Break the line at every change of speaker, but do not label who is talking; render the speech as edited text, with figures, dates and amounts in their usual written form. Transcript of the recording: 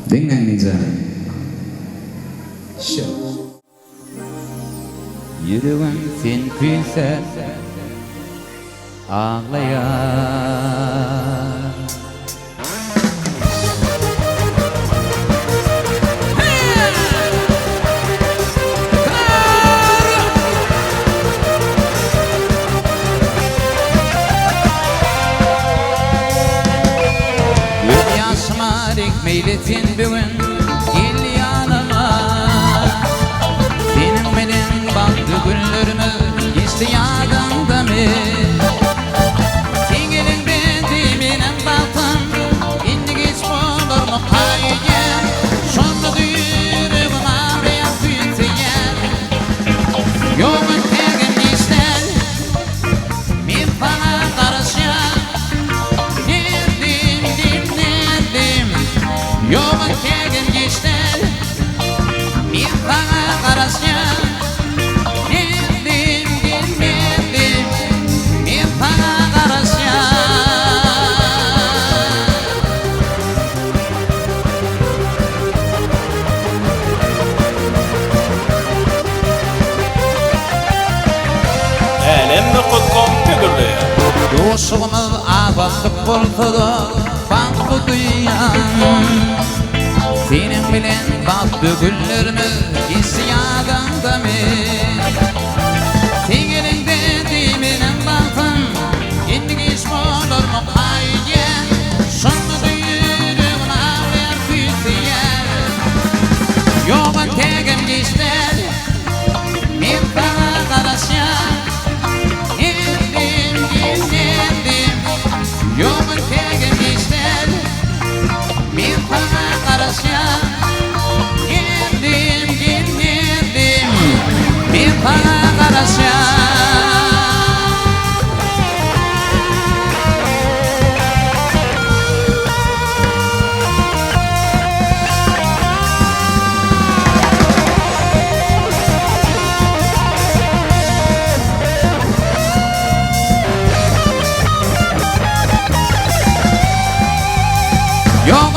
Dinleyinize.
Yüreğim sen küyse ağlayar. Meyletin bugün gel yanıma. Senin benim baktı günlerimi geçti yadımda mı? Sen gelin ben benim baktım indi geç bulur mu kalbyň? Şonda yüreğim ağrıyan tüyteyen. Yok intägem geçler men bana karışan. Yok intägem geçler men bana karışan. Geldim gelmedim men bana karışan.
Elimni kutkom tüdürlüyor.
Doşuğumu avattık bultudu baktı dünyam. Senin bilen baktı güllerimi isyadımda mı? Sen elinde diminin baktım indi geç bulur mu kalbyň? Şonda yüreğim ağrıyan tüyteyen. Yok intägem geçler men bana karışan. Geldim gelmedim yok intägem geçler men bana karışan. Geldim gelmedim men bana karışan. Yok